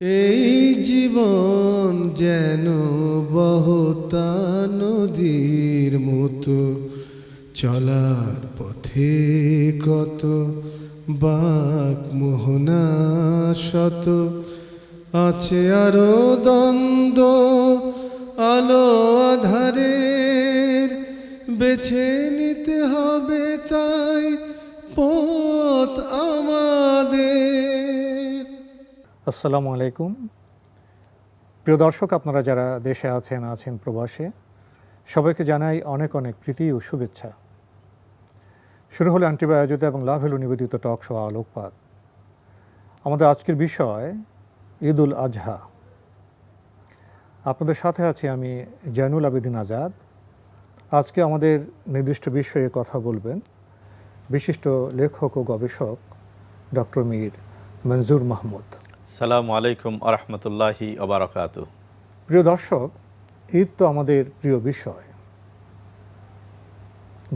এই জীবন যেন বহতা নদীর মতো, চলার পথে কত বাক মোহনা শত, আছে আরো দ্বন্দ্ব আলো আধারের, বেছে নিতে হবে তাই পথ আমাদের। আসসালামু আলাইকুম প্রিয় দর্শক, আপনারা যারা দেশে আছেন প্রবাসে, সবাইকে জানাই অনেক অনেক প্রীতি ও শুভেচ্ছা। শুরু হলো আন্টিবা আয়োজিত এবং লাভ হলো নিবেদিত টক শো আলোকপাত। আমাদের আজকের বিষয় ঈদ উল আজহা। আপনাদের সাথে আছি আমি জয়নুল আবেদিন আজাদ। আজকে আমাদের নির্দিষ্ট বিষয়ে কথা বলবেন বিশিষ্ট লেখক ও গবেষক ডক্টর মীর মনজুর মাহমুদ। আসসালামু আলাইকুম আরহামতুল্লাহি ওবারাকাতু। প্রিয় দর্শক, ঈদ তো আমাদের প্রিয় বিষয়।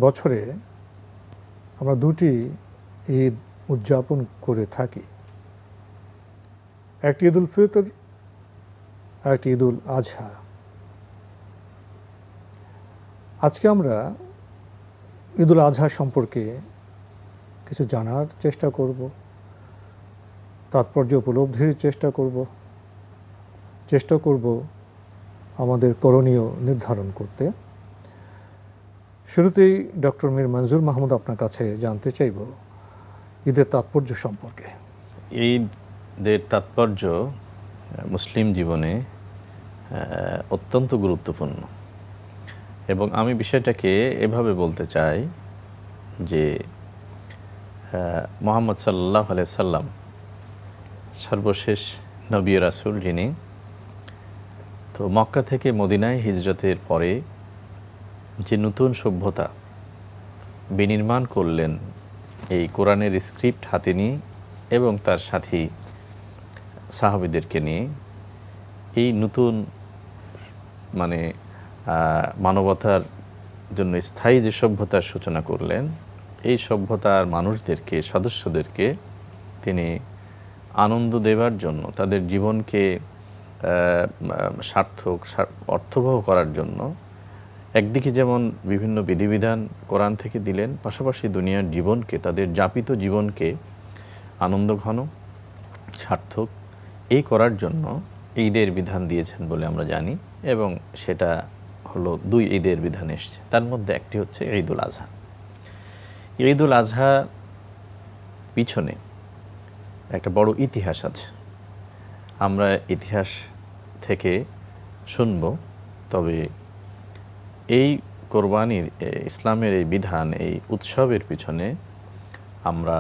বছরে আমরা দুটি ঈদ উদযাপন করে থাকি, একটি ঈদ উল ফিতর, একটি ঈদ উল আজহা। আজকে আমরা ঈদ উল আজহা সম্পর্কে কিছু জানার চেষ্টা করব, তাৎপর্য উপলব্ধির চেষ্টা করব আমাদের করণীয় নির্ধারণ করতে। শুরুতেই ডক্টর মীর মনজুর মাহমুদ, আপনার কাছে জানতে চাইব ঈদের তাৎপর্য সম্পর্কে। ঈদের তাৎপর্য মুসলিম জীবনে অত্যন্ত গুরুত্বপূর্ণ, এবং আমি বিষয়টাকে এভাবে বলতে চাই যে মুহাম্মদ সাল্লাল্লাহু আলাইহি সাল্লাম সর্বশেষ নবী রাসূল, যিনি তো মক্কা থেকে মদিনায় হিজরতের পরে যে নতুন সভ্যতা বিনির্মাণ করলেন এই কোরআনের স্ক্রিপ্ট হাতে নিয়ে এবং তার সাথী সাহাবীদেরকে নিয়ে, এই নতুন মানবতার জন্য স্থায়ী যে সভ্যতার সূচনা করলেন, এই সভ্যতার মানুষদেরকে, সদস্যদেরকে তিনি আনন্দ দেবার জন্য, তাদের জীবনকে সার্থক অর্থবহ করার জন্য একদিকে যেমন বিভিন্ন বিধিবিধান কোরআন থেকে দিলেন, পাশাপাশি দুনিয়ার জীবনকে, তাদের যাপিত জীবনকে আনন্দঘন, সার্থক এই করার জন্য ঈদের বিধান দিয়েছেন বলে আমরা জানি। এবং সেটা হলো দুই ঈদের বিধান এসছে, তার মধ্যে একটি হচ্ছে ঈদ উল আজহা। ঈদ উল আজহা পিছনে একটা বড় ইতিহাস আছে, আমরা ইতিহাস থেকে শুনব। তবে এই কোরবানির, ইসলামের এই বিধান, এই উৎসবের পিছনে আমরা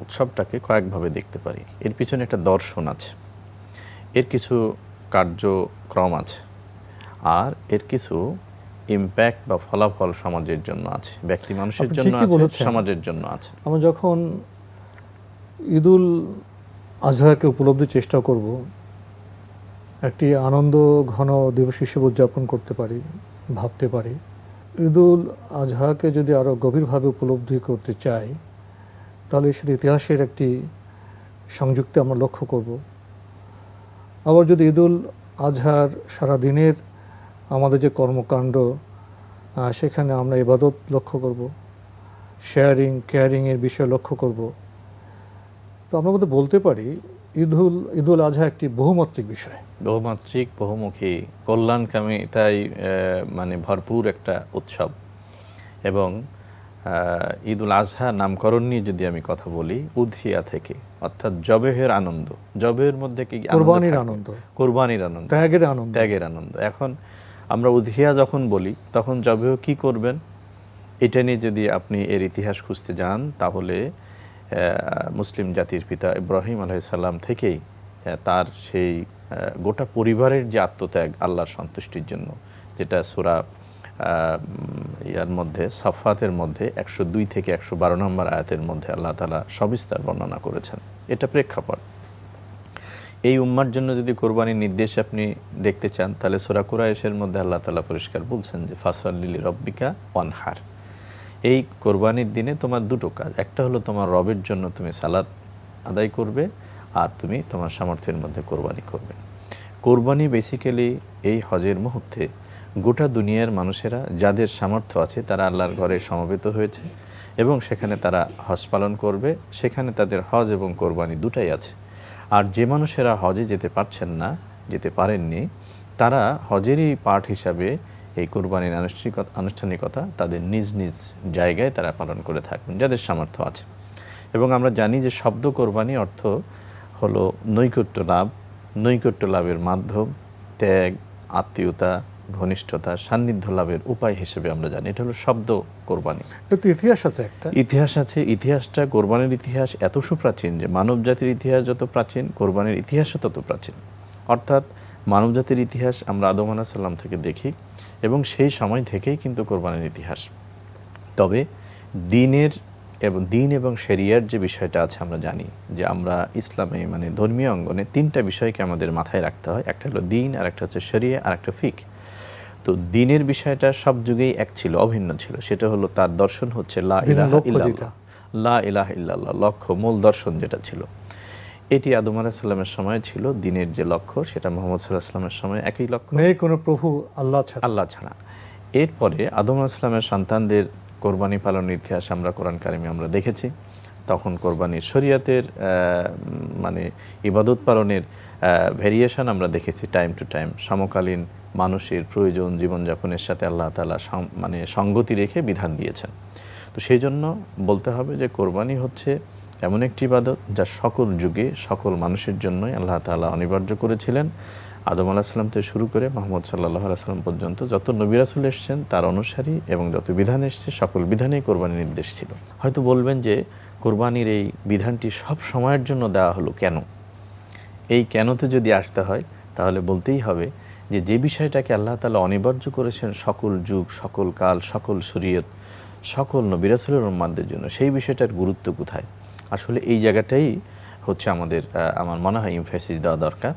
উৎসবটাকে কয়েকভাবে দেখতে পারি। এর পিছনে একটা দর্শন আছে, এর কিছু কার্যক্রম আছে, আর এর কিছু ইম্প্যাক্ট বা ফলাফল সমাজের জন্য আছে, ব্যক্তি মানুষের জন্য আছে, সমাজের জন্য আছে। আমরা যখন ঈদ উল আজহাকে উপলব্ধির চেষ্টা করব, একটি আনন্দ ঘন দিবস হিসেবে উদযাপন করতে পারি, ভাবতে পারি। ঈদ উল আজহাকে যদি আরও গভীরভাবে উপলব্ধি করতে চাই, তাহলে সেটা ইতিহাসের একটি সংযুক্তি আমরা লক্ষ্য করব। আবার যদি ঈদ উল আজহার সারাদিনের আমাদের যে কর্মকাণ্ড, সেখানে আমরা ইবাদত লক্ষ্য করব, শেয়ারিং কেয়ারিংয়ের বিষয় লক্ষ্য করব, তো আমরা বলতে পারি ঈদ উল আজহা একটি বহুমাত্রিক বিষয়, বহুমাত্রিক, বহুমুখী, কল্যাণকামী, তাই ভরপুর একটা উৎসব। এবং ঈদ উল আজহা নামকরণ নিয়ে যদি আমি কথা বলি, উদহিয়া থেকে, অর্থাৎ জবেহের আনন্দ। জবের মধ্যে কি? কোরবানির আনন্দ, ত্যাগের আনন্দ। এখন আমরা উদহিয়া যখন বলি, তখন জবেহ কি করবেন, এটা নিয়ে যদি আপনি এর ইতিহাস খুঁজতে যান, তাহলে মুসলিম জাতির পিতা ইব্রাহিম আলাইহিস সালাম থেকেই তার সেই গোটা পরিবারের যে আত্মত্যাগ আল্লাহর সন্তুষ্টির জন্য, যেটা সূরা ইয়ার মধ্যে, সাফাতের মধ্যে 102 থেকে 112 নম্বর আয়াতের মধ্যে আল্লাহ তাআলা সবিস্তার বর্ণনা করেছেন। এটা প্রেক্ষাপট। এই উম্মার জন্য যদি কোরবানির নির্দেশ আপনি দেখতে চান, তাহলে সূরা কুরাইশের মধ্যে আল্লাহ তাআলা পরিষ্কার বলছেন যে ফাসাল্লি লিরাব্বিকা ওয়ানহার। এই কোরবানির দিনে তোমার দুটো কাজ, একটা হলো তোমার রবের জন্য তুমি সালাত আদায় করবে, আর তুমি তোমার সামর্থ্যের মধ্যে কোরবানি করবে। কোরবানি বেসিক্যালি এই হজের মুহূর্তে গোটা দুনিয়ার মানুষেরা যাদের সামর্থ্য আছে তারা আল্লাহর ঘরে সমবেত হয়েছে এবং সেখানে তারা হজ পালন করবে। সেখানে তাদের হজ এবং কোরবানি দুটাই আছে। আর যে মানুষেরা হজে যেতে পারছেন না, যেতে পারেননি, তারা হজেরই পার্ট হিসাবে এই কোরবানির আনুষ্ঠানিকতা তাদের নিজ নিজ জায়গায় তারা পালন করে থাকবেন যাদের সামর্থ্য আছে। এবং আমরা জানি যে শব্দ কোরবানি অর্থ হলো নৈকট্য লাভ, নৈকট্য লাভের মাধ্যম, ত্যাগ, আত্মীয়তা, ঘনিষ্ঠতা, সান্নিধ্য লাভের উপায় হিসেবে আমরা জানি। এটা হলো শব্দ কোরবানি। কিন্তু ইতিহাস আছে একটা, ইতিহাস আছে। ইতিহাসটা, কোরবানির ইতিহাস এত সুপ্রাচীন যে মানব জাতির ইতিহাস যত প্রাচীন, কোরবানির ইতিহাসও তত প্রাচীন। অর্থাৎ মানব জাতির ইতিহাস আমরা আদম আলাইহিস সালাম থেকে দেখি এবং সেই সময় থেকেই কিন্তু কোরবানির ইতিহাস। তবে দিন এবং শরিয়ার যে বিষয়টা আছে আমরা জানি যে আমরা ইসলামে মানে ধর্মীয় অঙ্গনে তিনটা বিষয়কে আমাদের মাথায় রাখতে হয়। একটা হলো দিন, আর একটা হচ্ছে শরিয়া, আর একটা ফিক। তো দিনের বিষয়টা সব যুগেই এক ছিল, অভিন্ন ছিল। সেটা হলো তার দর্শন হচ্ছে লা ইলাহা ইল্লাল্লাহ, লা ইলাহা ইল্লাল্লাহ, লক্ষ্য, মূল দর্শন যেটা ছিল এটি আদম আলাইহিস সালামের সময় ছিল। দিনের যে লক্ষ্য সেটা মুহাম্মদ সাল্লাল্লাহু আলাইহি ওয়াসাল্লামের সময় একই লক্ষ্য, নেই কোনো প্রভু আল্লাহ ছাড়া। এরপরে আদম আলাইহিস সালামের সন্তানদের কোরবানি পালনের ইতিহাস আমরা কোরআন কারিমে আমরা দেখেছি। তখন কোরবানির শরিয়াতের মানে ইবাদত পালনের ভেরিয়েশন আমরা দেখেছি টাইম টু টাইম। সমকালীন মানুষের প্রয়োজন জীবনযাপনের সাথে আল্লাহ তাআলা মানে সঙ্গতি রেখে বিধান দিয়েছেন। তো সেই জন্য বলতে হবে যে কোরবানি হচ্ছে এমন একটি ইবাদত যা সকল যুগে সকল মানুষের জন্যই আল্লাহ তাআলা অনিবার্য করেছিলেন। আদম আলাইহিস সালাম থেকে শুরু করে মুহাম্মদ সাল্লাল্লাহু আলাইহি ওয়াসাল্লাম পর্যন্ত যত নবী রাসূল এসেছেন তার অনুসারী এবং যত বিধান এসেছে সকল বিধানেই কোরবানির নির্দেশ ছিল। হয়তো বলবেন যে কোরবানির এই বিধানটি সব সময়ের জন্য দেওয়া হলো কেন? এই কেনতে যদি আসতে হয় তাহলে বলতেই হবে যে যে বিষয়টাকে আল্লাহ তাআলা অনিবার্য করেছেন সকল যুগ, সকল কাল, সকল শরীয়ত, সকল নবী রাসূলের উম্মতদের জন্য, সেই বিষয়টার গুরুত্ব কোথায়? আসলে এই জায়গাটাই হচ্ছে আমার মনে হয় এমফাসিস দেওয়া দরকার।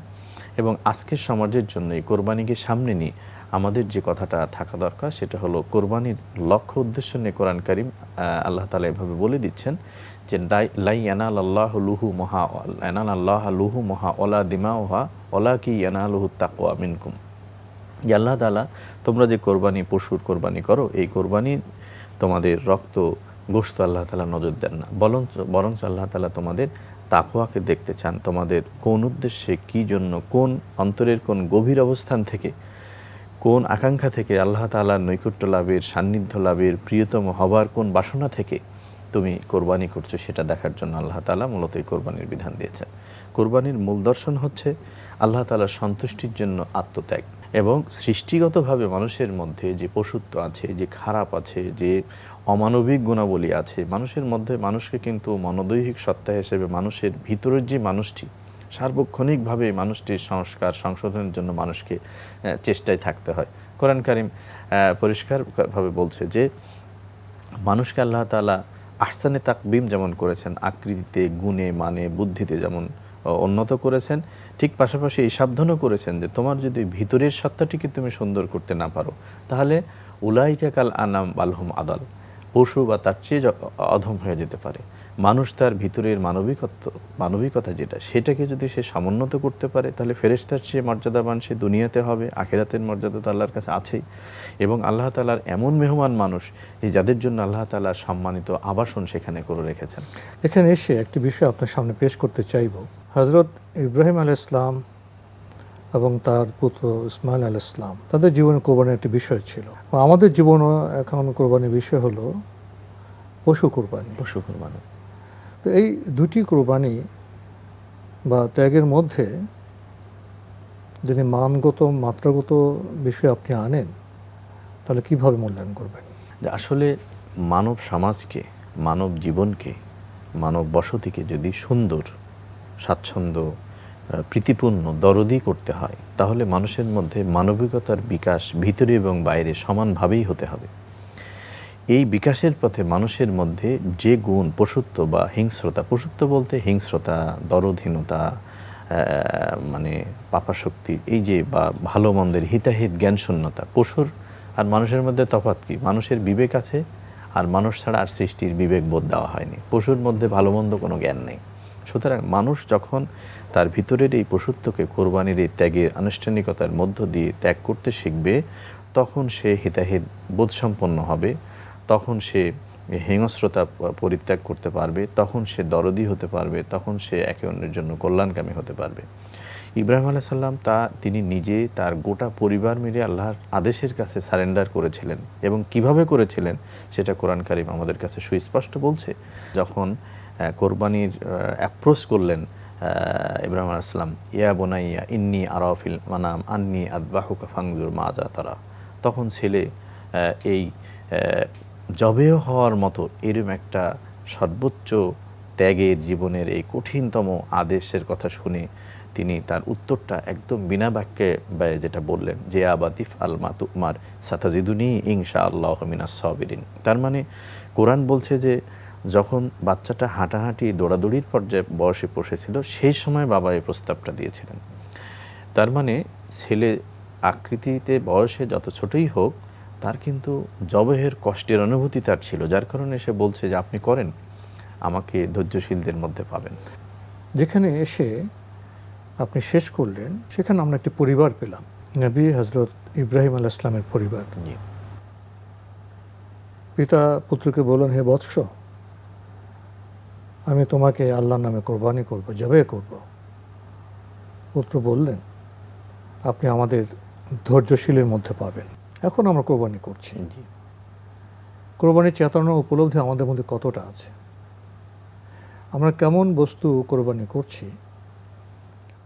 এবং আজকের সমাজের জন্য এই কোরবানিকে সামনে নিয়ে আমাদের যে কথাটা থাকা দরকার সেটা হলো কোরবানির লক্ষ্য উদ্দেশ্য নিয়ে কোরআন কারিম আল্লাহ তাআলা এভাবে বলে দিচ্ছেন যে লা ইয়ানালাল্লাহু লুহু মুহা ওয়ালা দিমাউহা ওয়ালাকি ইয়ানালুহু তাকওয়া মিনকুম। যে আল্লাহ তাআলা তোমরা যে পশুর কোরবানি করো, এই কোরবানি তোমাদের রক্ত গোশত আল্লাহ তাআলা নজর দেন না, বরঞ্চ আল্লাহ তাআলা তোমাদের তাকওয়াকে দেখতে চান। তোমাদের কোন উদ্দেশ্যে, কী জন্য, কোন অন্তরের কোন গভীর অবস্থান থেকে, কোন আকাঙ্ক্ষা থেকে আল্লাহ তাআলার নৈকট্য লাভের, সান্নিধ্য লাভের, প্রিয়তম হবার কোন বাসনা থেকে তুমি কোরবানি করছো সেটা দেখার জন্য আল্লাহ তাআলা মূলত এই কোরবানির বিধান দিয়েছেন। কোরবানির মূল দর্শন হচ্ছে আল্লাহ তাআলার সন্তুষ্টির জন্য আত্মত্যাগ। এবং সৃষ্টিগতভাবে মানুষের মধ্যে যে পশুত্ব আছে, যে খারাপ আছে, যে অমানবিক গুণাবলী আছে মানুষের মধ্যে, মানুষকে কিন্তু মনোদৈহিক সত্তা হিসেবে মানুষের ভিতরের যে মানুষটি, সার্বক্ষণিকভাবে মানুষটির সংস্কার সংশোধনের জন্য মানুষকে চেষ্টায় থাকতে হয়। কোরআন কারিম পরিষ্কারভাবে বলছে যে মানুষকে আল্লাহ তাআলা আহসানে তাকবিম যেমন করেছেন, আকৃতিতে, গুণে, মানে, বুদ্ধিতে যেমন উন্নত করেছেন, ঠিক পাশাপাশি এই সাবধানও করেছেন যে তোমার যদি ভিতরের সত্তাটিকে তুমি সুন্দর করতে না পারো তাহলে উলাইকা কাল আনাম বালহুম আদাল, পশু বা তার চেয়ে অধম হয়ে যেতে পারে। মানুষ তার ভিতরের মানবিকতা যেটা, সেটাকে যদি সে সমুন্নত করতে পারে তাহলে ফেরেশতার চেয়ে মর্যাদাবান সে দুনিয়াতে হবে, আখিরাতের মর্যাদা তো আল্লাহর কাছে আছেই। এবং আল্লাহ তাআলার এমন মেহমান মানুষ যে যাদের জন্য আল্লাহ তাআলা সম্মানিত আবাসন সেখানে করে রেখেছেন। এখানে এসে একটি বিষয় আপনার সামনে পেশ করতে চাইব। হযরত ইব্রাহিম আলাইহিস সালাম এবং তার পুত্র ইসমাইল আলাইহিস সালাম তাদের জীবনে কোরবানির একটি বিষয় ছিল। আমাদের জীবনও এখন কোরবানির বিষয় হলো পশু কোরবানি। তো এই দুটি কোরবানি বা ত্যাগের মধ্যে যদি মানগত, মাত্রাগত বিষয় আপনি আনেন তাহলে কিভাবে মূল্যায়ন করবেন? যে আসলে মানব সমাজকে, মানব জীবনকে, মানব বসতিকে যদি সুন্দর, স্বাচ্ছন্দ্য, প্রীতিপূর্ণ, দরদি করতে হয় তাহলে মানুষের মধ্যে মানবিকতার বিকাশ ভিতরে এবং বাইরে সমানভাবেই হতে হবে। এই বিকাশের পথে মানুষের মধ্যে যে গুণ, পশুত্ব বা হিংস্রতা, পশুত্ব বলতে হিংস্রতা, দরদহীনতা, মানে পাপাশক্তি, এই যে বা ভালো মন্দের হিতাহিত জ্ঞান শূন্যতা, পশুর আর মানুষের মধ্যে তফাৎ কি? মানুষের বিবেক আছে আর মানুষ ছাড়া আর সৃষ্টির বিবেক বোধ দেওয়া হয়নি। পশুর মধ্যে ভালো মন্দ কোনো জ্ঞান নেই, সুতরাং মানুষ যখন তার ভিতরের এই পশুত্বকে কোরবানির এই ত্যাগের আনুষ্ঠানিকতার মধ্য দিয়ে ত্যাগ করতে শিখবে, তখন সে হিতাহিত বোধসম্পন্ন হবে, তখন সে হিংস্রতা পরিত্যাগ করতে পারবে, তখন সে দরদি হতে পারবে, তখন সে একে অন্যের জন্য কল্যাণকামী হতে পারবে। ইব্রাহিম আলাইহিস সালাম তিনি নিজে তার গোটা পরিবার মিলে আল্লাহর আদেশের কাছে সারেন্ডার করেছিলেন, এবং কিভাবে করেছিলেন সেটা কোরআন কারীম আমাদের কাছে সুস্পষ্ট বলছে। যখন কোরবানির অ্যাপ্রোচ করলেন ইব্রাহিম আলাইহিস সালাম, ইয়া বুনাইয়া ইন্নী আরা ফিল মানাম আন্নী আযবাহুকা ফানজুর মাজা তারা, তখন ছেলে এই জবেহ হওয়ার মতো এরম একটা সর্বোচ্চ ত্যাগের জীবনের এই কঠিনতম আদেশের কথা শুনে তিনি তার উত্তরটা একদম বিনা বাক্যে যেটা বললেন যে আবাতিফ আল মাতুমার সাতাজিদুনি ইনশাআল্লাহ মিনাস সাবিরিন। তার মানে কোরআন বলছে যে যখন বাচ্চাটা হাঁটাহাঁটি দৌড়াদৌড়ির পর্যায়ে বয়সে পৌঁছেছিল, সেই সময় বাবা এই প্রস্তাবটা দিয়েছিলেন। তার মানে ছেলে আকৃতিতে বয়সে যত ছোটই হোক, তার কিন্তু জবেহের কষ্টের অনুভূতি তার ছিল, যার কারণে সে বলছে যে আপনি করেন, আমাকে ধৈর্যশীলদের মধ্যে পাবেন। যেখানে এসে আপনি শেষ করলেন, সেখানে আমরা একটি পরিবার পেলাম, নবী হযরত ইব্রাহিম আলাইহিস সালামের পরিবার। পিতা পুত্রকে বললেন, হে বৎস, আমি তোমাকে আল্লাহর নামে কোরবানি করব, জবে করব। পুত্র বললেন, আপনি আমাদের ধৈর্যশীলের মধ্যে পাবেন। এখন আমরা কোরবানি করছি। কোরবানির চেতনা উপলব্ধি আমাদের মধ্যে কতটা আছে? আমরা কেমন বস্তু কোরবানি করছি?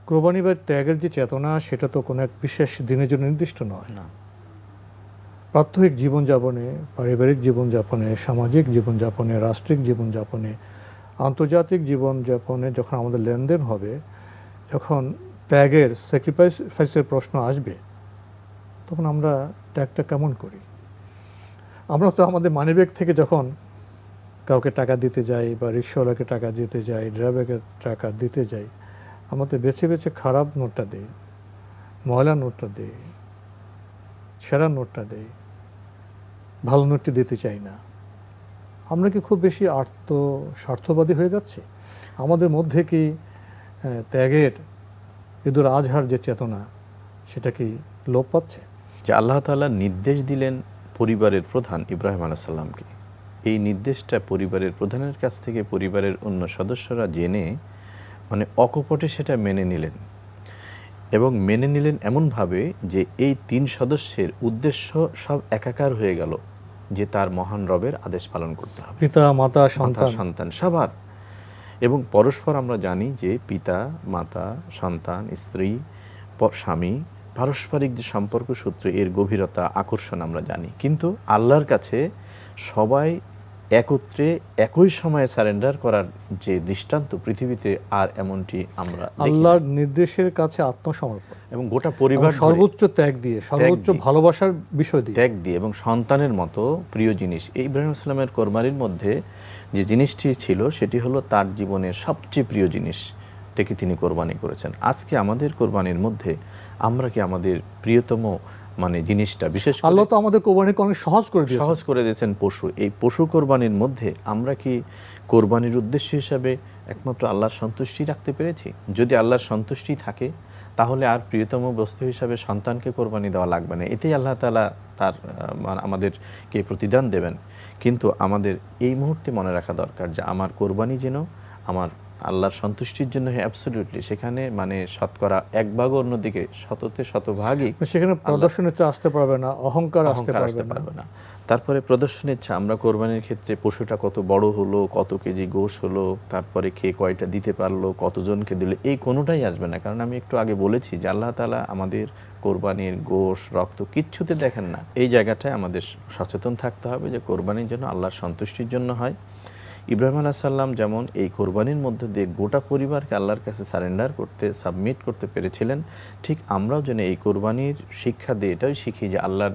কোরবানি বা ত্যাগের যে চেতনা, সেটা তো কোনো এক বিশেষ দিনের জন্য নির্দিষ্ট নয়। প্রাত্যহিক জীবনযাপনে, পারিবারিক জীবনযাপনে, সামাজিক জীবনযাপনে, রাষ্ট্রিক জীবনযাপনে, আন্তর্জাতিক জীবনযাপনে যখন আমাদের লেনদেন হবে, যখন ত্যাগের স্যাক্রিফাইসের প্রশ্ন আসবে, তখন আমরা ত্যাগটা কেমন করি? আমরা তো আমাদের মানিব্যাগ থেকে যখন কাউকে টাকা দিতে যাই, বা রিক্সাওয়ালাকে টাকা দিতে যাই, ড্রাইভারকে টাকা দিতে যাই, আমাদের বেছে বেছে খারাপ নোটটা দেই, ময়লা নোটটা দেই, ছেঁড়া নোটটা দেই, ভালো নোটটি দিতে চাই না। আমরা কি খুব বেশি স্বার্থবাদী হয়ে যাচ্ছি? আমাদের মধ্যে কি ত্যাগের, ঈদুল আজহার যে চেতনা, সেটা কি লোপ পাচ্ছে? যে আল্লাহ তাআলা নির্দেশ দিলেন পরিবারের প্রধান ইব্রাহিম আলাইহিস সালামকে, এই নির্দেশটা পরিবারের প্রধানের কাছ থেকে পরিবারের অন্য সদস্যরা জেনে মানে অকপটে সেটা মেনে নিলেন, এবং মেনে নিলেন এমনভাবে যে এই 3 সদস্যের উদ্দেশ্য সব একাকার হয়ে গেল যে তার মহান রবের আদেশ পালন করতে হবে, পিতা মাতা সন্তান সবার। এবং পরস্পর আমরা জানি যে পিতা মাতা সন্তান স্ত্রী স্বামী পারস্পরিক যে সম্পর্ক সূত্র, এর গভীরতা আকর্ষণ আমরা জানি। কিন্তু আল্লাহর কাছে সবাই একত্রে একই সময়ে সারেন্ডার করার যে দৃষ্টান্ত পৃথিবীতে আর এমনটি আমরা আল্লাহর নির্দেশের কাছে আত্মসমর্পণ এবং গোটা পরিবার সর্বোচ্চ ত্যাগ দিয়ে, সর্বোচ্চ ভালোবাসার বিষয় দিয়ে, ত্যাগ দিয়ে এবং সন্তানের মতো প্রিয় জিনিস। এই ইব্রাহিম আলাইহিস সালামের কোরবানির মধ্যে যে জিনিসটি ছিল, সেটি হলো তার জীবনের সবচেয়ে প্রিয় জিনিসটাকে তিনি কোরবানি করেছেন। আজকে আমাদের কোরবানির মধ্যে আমরা কি আমাদের প্রিয়তম মানে জিনিসটা, বিশেষ করে আল্লাহ তো আমাদের কোরবানিকে অনেক সহজ করে দিয়েছেন পশু, এই পশু কোরবানির মধ্যে আমরা কি কোরবানির উদ্দেশ্য হিসাবে একমাত্র আল্লাহর সন্তুষ্টি রাখতে পেরেছি? যদি আল্লাহর সন্তুষ্টি থাকে, তাহলে আর প্রিয়তম বস্তু হিসাবে সন্তানকে কোরবানি দেওয়া লাগবে না, এতেই আল্লাহ তাআলা তার আমাদেরকে প্রতিদান দেবেন। কিন্তু আমাদের এই মুহূর্তে মনে রাখা দরকার যে আমার কোরবানি যেন আমার আল্লাহর সন্তুষ্টির জন্য অ্যাবসলিউটলি, সেখানে মানে শতকরা 1 ভাগ, অন্যদিকে শতভাগই সেখানে প্রদর্শনের ইচ্ছা আসতে পারবে না, অহংকার আসতে পারবে না। তারপরে প্রদর্শনের ইচ্ছা, আমরা কোরবানির ক্ষেত্রে পশুটা কত বড় হলো, কত কেজি গোশ হলো, তারপরে খেয়ে কয়টা দিতে পারলো, কতজনকে দিল, এই কোনোটাই আসবে না। কারণ আমি একটু আগে বলেছি যে আল্লাহ তাআলা আমাদের কোরবানির গোশ রক্ত কিচ্ছুতে দেখেন না। এই জায়গাটায় আমাদের সচেতন থাকতে হবে যে কোরবানির জন্য আল্লাহর সন্তুষ্টির জন্য হয়। ইব্রাহিম আলাইহিস সালাম যেমন এই কোরবানির মধ্যে দিয়ে গোটা পরিবারকে আল্লাহর কাছে সারেন্ডার করতে, সাবমিট করতে পেরেছিলেন, ঠিক আমরাও যেন এই কোরবানির শিক্ষা দিয়ে এটাই শিখি যে আল্লাহর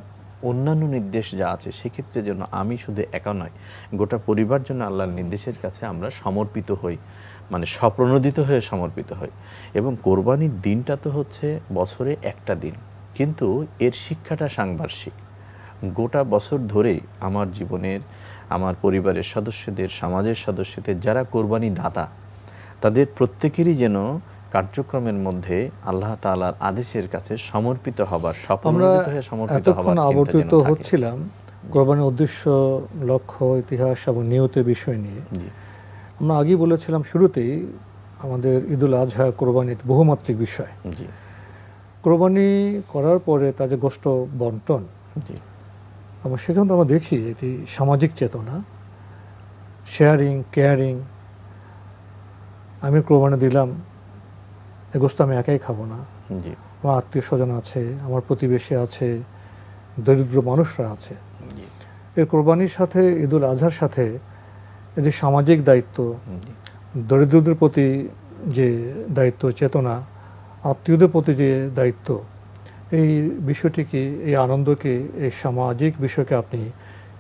অন্যান্য নির্দেশ যা আছে, সেক্ষেত্রে যেন আমি শুধু একা নয়, গোটা পরিবার যেন আল্লাহর নির্দেশের কাছে আমরা সমর্পিত হই, মানে স্বপ্রণোদিত হয়ে সমর্পিত হই। এবং কোরবানির দিনটা তো হচ্ছে বছরে একটা দিন, কিন্তু এর শিক্ষাটা সাংবার্ষিক। গোটা বছর ধরেই আমার জীবনের, আমার পরিবারের সদস্যদের, সমাজের সদস্যদের যারা কোরবানি দাতা, তাদের প্রত্যেকেরই যেন কার্যক্রমের মধ্যে আল্লাহ তাআলার আদেশের কাছে সমর্পিত হবার, আমরা স্বপ্নমণ্ডিত হয়ে সমর্পিত হবার এতক্ষণ চিন্তা আবর্তিত যেন থাকে। হচ্ছিলাম কোরবানির উদ্দেশ্য, লক্ষ্য, ইতিহাস এবং নিয়তের বিষয় নিয়ে। জি আমরা আগেই বলেছিলাম শুরুতেই আমাদের ঈদুল আজহা কোরবানির বহুমাত্রিক বিষয়। জি কোরবানি করার পরে তার যে গোশত বন্টন, জি আমরা সেখানে তো আমরা দেখি এটি সামাজিক চেতনা, শেয়ারিং, কেয়ারিং। আমি কোরবানি দিলাম, এ গোশত আমি একাই খাবো না, জি আমার আত্মীয় স্বজন আছে, আমার প্রতিবেশী আছে, দরিদ্র মানুষরা আছে। জি এর কোরবানির সাথে ঈদুল আজহার সাথে এই যে সামাজিক দায়িত্ব, জি দরিদ্রদের প্রতি যে দায়িত্ব, চেতনা, আত্মীয়দের প্রতি যে দায়িত্ব, এই বিষয়টিকে, এই আনন্দকে, এই সামাজিক বিষয়কে আপনি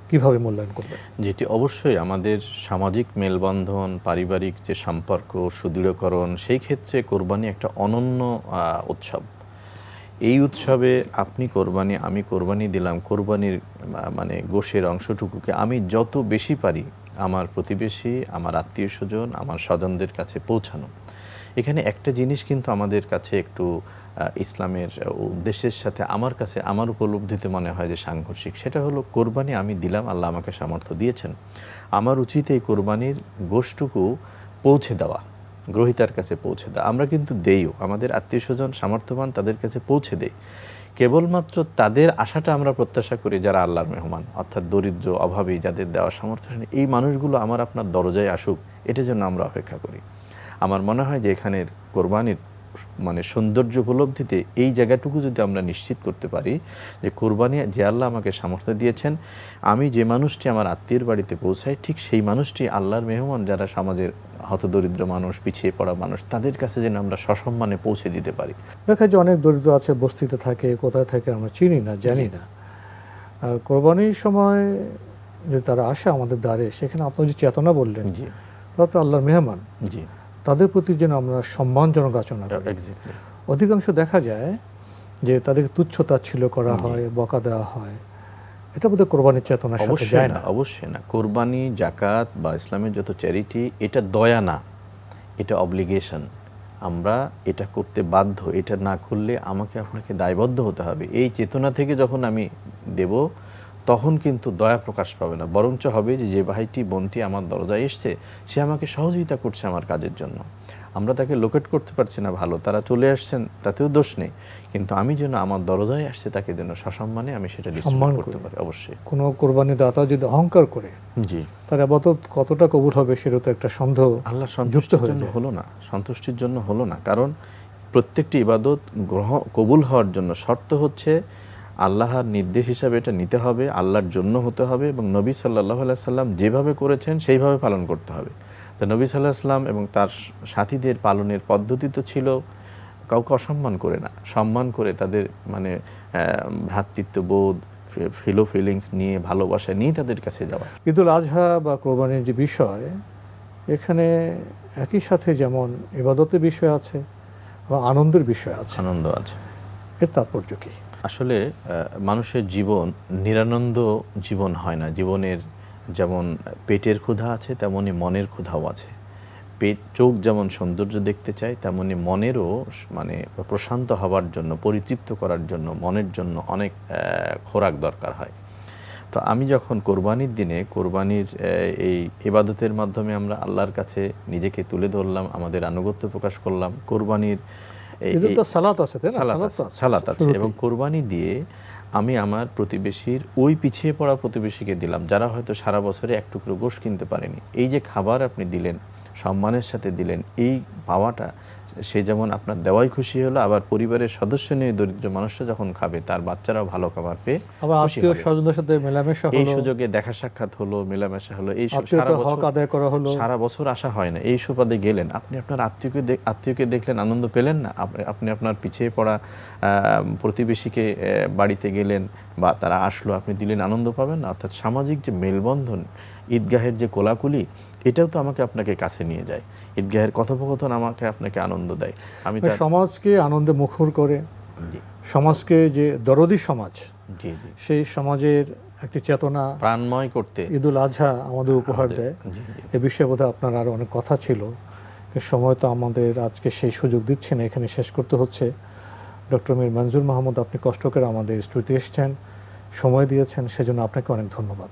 কিভাবে মূল্যায়ন করবেন? যেটি অবশ্যই আমাদের সামাজিক মেলবন্ধন, পারিবারিক যে সম্পর্ক সুদৃঢ়করণ, সেই ক্ষেত্রে কোরবানি একটা অনন্য উৎসব। এই উৎসবে আপনি কোরবানি, আমি কোরবানি দিলাম, কোরবানির মানে গোশের অংশটুকুকে আমি যত বেশি পারি আমার প্রতিবেশী, আমার আত্মীয় স্বজন, আমার স্বজনদের কাছে পৌঁছানো। এখানে একটা জিনিস কিন্তু আমাদের কাছে একটু ইসলামের উদ্দেশ্যের সাথে আমার কাছে, আমার উপলব্ধিতে মনে হয় যে সাংঘর্ষিক। সেটা হলো কোরবানি আমি দিলাম, আল্লাহ আমাকে সামর্থ্য দিয়েছেন, আমার উচিত এই কোরবানির গোশটুকু পৌঁছে দেওয়া, গ্রহীতার কাছে পৌঁছে দেওয়া। আমরা কিন্তু দেইও, আমাদের আত্মীয় স্বজন সামর্থ্যবান তাদের কাছে পৌঁছে দেই। কেবলমাত্র তাদের আশাটা আমরা প্রত্যাশা করি যারা আল্লাহর মেহমান, অর্থাৎ দরিদ্র, অভাবী, যাদের দেওয়ার সামর্থ্য নেই, এই মানুষগুলো আমার আপনার দরজায় আসুক, এটার জন্য আমরা অপেক্ষা করি। আমার মনে হয় যে এখানের কোরবানির মানে সৌন্দর্য উপলব্ধিতে এই জায়গাটুকু যদি আমরা নিশ্চিত করতে পারি যে কোরবানি যে আল্লাহ আমাকে সামর্থ্য দিয়েছেন, আমি যে মানুষটি আমার আত্মীয়ের বাড়িতে পৌঁছাই, ঠিক সেই মানুষটি আল্লাহর মেহমান যারা সমাজের হতদরিদ্র মানুষ, পিছিয়ে পড়া মানুষ, তাদের কাছে যেন আমরা সসম্মানে পৌঁছে দিতে পারি। দেখা যায় অনেক দরিদ্র আছে, বস্তিতে থাকে, কোথায় থাকে আমরা চিনি না, জানি না। আর কোরবানির সময় যে তারা আসে আমাদের দ্বারে, সেখানে আপনি যে চেতনা বললেন, জি তারা তো আল্লাহর মেহমান, জি তাদের প্রতি যেন আমরা সম্মানজনক আচরণ করি। এক্স্যাক্টলি। অধিকাংশ দেখা যায় যে তাদেরকে তুচ্ছ-তাচ্ছিল্য করা হয়, বকা দেওয়া হয়। এটা বোধহয় কোরবানির চেতনার সাথে অবশ্যই যায় না, না। অবশ্যই না। কোরবানি, জাকাত বা ইসলামের যত চ্যারিটি, এটা দয়া না, এটা অব্লিগেশন। আমরা এটা করতে বাধ্য, এটা না করলে আমাকে আপনাকে দায়বদ্ধ হতে হবে। এই চেতনা থেকে যখন আমি দেব, তখন কিন্তু দয়া প্রকাশ পাবে না, বরঞ্চ হবে যে যে ভাইটি বোনটি আমার দরজায় এসছে, সে আমাকে সহযোগিতা করছে আমার কাজের জন্য। আমরা তাকে লোকেট করতে পারছি না ভালো, তারা চলে আসছেন, তাতেও দোষ নেই, কিন্তু আমি যেন আমার দরজায় আসছে তাকে যেন সসম্মানে আমি সেটা সম্মান ডিস্ট্রিবিউট করতে করি। পারি। অবশ্যই কোনো কোরবানি দাতা যদি অহংকার করে, জি। তার আবাদত কতটা কবুল হবে সেটা তো একটা সন্দেহ আল্লাহ যুক্ত সন্তুষ্টির হয়ে জন্য যায়। হলো না, সন্তুষ্টির জন্য হলো না। কারণ প্রত্যেকটি ইবাদত কবুল হওয়ার জন্য শর্ত হচ্ছে আল্লাহর নির্দেশ হিসাবে এটা নিতে হবে, আল্লাহর জন্য হতে হবে, এবং নবী সাল্লাল্লাহু আলাইহি সাল্লাম যেভাবে করেছেন সেইভাবে পালন করতে হবে। তো নবী সাল্লাল্লাহু আলাইহি সাল্লাম এবং তার সাথীদের পালনের পদ্ধতি তো ছিল কাউকে অসম্মান করে না, সম্মান করে তাদের মানে ভ্রাতৃত্ববোধ, ফিলো ফিলিংস নিয়ে, ভালোবাসা নিয়ে তাদের কাছে যাওয়া। ঈদুল আজহা বা কোরবানির যে বিষয়, এখানে একই সাথে যেমন ইবাদতের বিষয় আছে বা আনন্দের বিষয় আছে। আনন্দ আছে। এর তাৎপর্য কি? আসলে মানুষের জীবন নিরানন্দ জীবন হয় না। জীবনের যেমন পেটের ক্ষুধা আছে, তেমনি মনের ক্ষুধাও আছে। চোখ যেমন সৌন্দর্য দেখতে চায়, তেমনি মনেরও মানে প্রশান্ত হবার জন্য, পরিতৃপ্ত করার জন্য, মনের জন্য অনেক খোরাক দরকার হয়। তো আমি যখন কোরবানির দিনে কোরবানির এই ইবাদতের মাধ্যমে আমরা আল্লাহর কাছে নিজেকে তুলে ধরলাম, আমাদের আনুগত্য প্রকাশ করলাম, কোরবানির ঈদে তো সালাত আছে, তাই না? সালাত আছে, এবং কোরবানি দিয়ে আমি আমার প্রতিবেশীর, ওই পিছিয়ে পড়া প্রতিবেশীকে দিলাম যারা হয়তো সারা বছরে এক টুকরো গোশত কিনতে পারেনি। এই যে খাবার আপনি দিলেন, সম্মানের সাথে দিলেন, এই পাওয়াটা সে যেমন আপনার দেওয়াই খুশি হলো, আবার পরিবারের সদস্য নিয়ে দরিদ্র মানুষরা যখন খাবে, তার বাচ্চারাও ভালো খাবার পেয়ে আবার আত্মীয় স্বজনদের সাথে মেলামেশা এই হলো, সুযোগে দেখা সাক্ষাৎ হলো, মেলামেশা হলো, এই আত্মীয়তার হক আদায় করা হলো। সারা বছর আসা হয় না, এই সুবাদে গেলেন, আপনি আপনার আত্মীয়কে দেখলেন, আনন্দ পেলেন না? আপনি আপনার পিছিয়ে পড়া প্রতিবেশীকে বাড়িতে গেলেন বা তারা আসলো, আপনি দিলেন, আনন্দ পাবেন না? অর্থাৎ সামাজিক যে মেলবন্ধন, ঈদগাহের যে কোলাকুলি, এটাও তো আমাকে আপনাকে কাছে নিয়ে যায়। ঈদগাহের কথোপকথন আমাকে আপনাকে আনন্দ দেয়। আমি সমাজকে আনন্দে মুখর করে, জি সমাজকে যে দরদি সমাজ, জি জি সেই সমাজের একটি চেতনা প্রাণময় করতে ঈদুল আজহা আমাদের উপহার দেয়। জি জি এ বিষয়ে বোধহয় আপনার আরও অনেক কথা ছিল, সময় তো আমাদের আজকে সেই সুযোগ দিচ্ছে না, এখানে শেষ করতে হচ্ছে। ডক্টর মীর মঞ্জুর মাহমুদ, আপনি কষ্ট করে আমাদের স্টুডিওতে এসেছেন, সময় দিয়েছেন, সেজন্য আপনাকে অনেক ধন্যবাদ।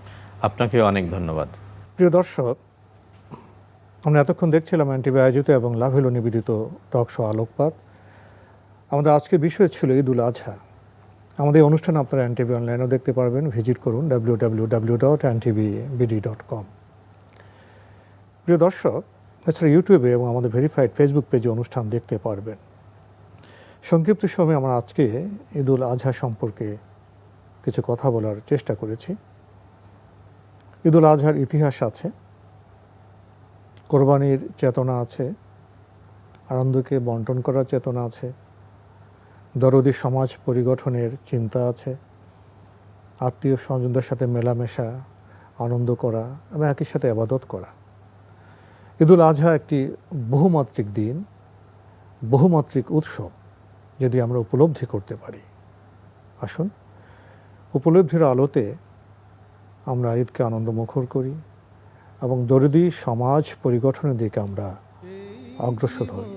আপনাকে অনেক ধন্যবাদ। প্রিয় দর্শক, আমরা এতক্ষণ দেখছিলাম এনটিভি আয়োজিত এবং লাভেলো নিবেদিত টক শো আলোকপাত। আমাদের আজকের বিষয় ছিল ঈদুল আজহা। আমাদের এই অনুষ্ঠান আপনারা এনটিভি অনলাইনেও দেখতে পারবেন, ভিজিট করুন www.ntvbd.com। প্রিয় দর্শক, এছাড়া ইউটিউবে এবং আমাদের ভেরিফাইড ফেসবুক পেজে অনুষ্ঠান দেখতে পারবেন। সংক্ষিপ্ত সময়ে আমরা আজকে ঈদুল আজহা সম্পর্কে কিছু কথা বলার চেষ্টা করেছি। ঈদুল আজহার ইতিহাস আছে, কোরবানির চেতনা আছে, আনন্দকে বন্টন করার চেতনা আছে, দরদি সমাজ পরিগঠনের চিন্তা আছে, আত্মীয় স্বজনদের সাথে মেলামেশা, আনন্দ করা এবং একই সাথে ইবাদত করা। ঈদুল আজহা একটি বহুমাত্রিক দিন, বহুমাত্রিক উৎসব, যদি আমরা উপলব্ধি করতে পারি। আসুন, উপলব্ধির আলোতে আমরা ঈদকে আনন্দমুখর করি এবং দরদি সমাজ পরিগঠনের দিকে আমরা অগ্রসর হই।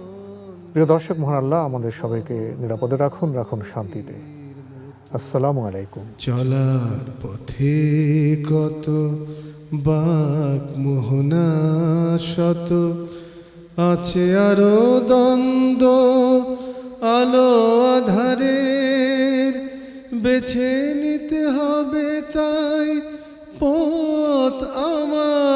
প্রিয় দর্শক, মহান আল্লাহ আমাদের সবাইকে নিরাপদে রাখুন, রাখুন শান্তিতে। আসসালামু আলাইকুম। চলার পথে কত বাক মোহনা শত, আছে আরো দ্বন্দ্ব আলো আধারের, বেছে নিতে হবে তাই পথ আমার।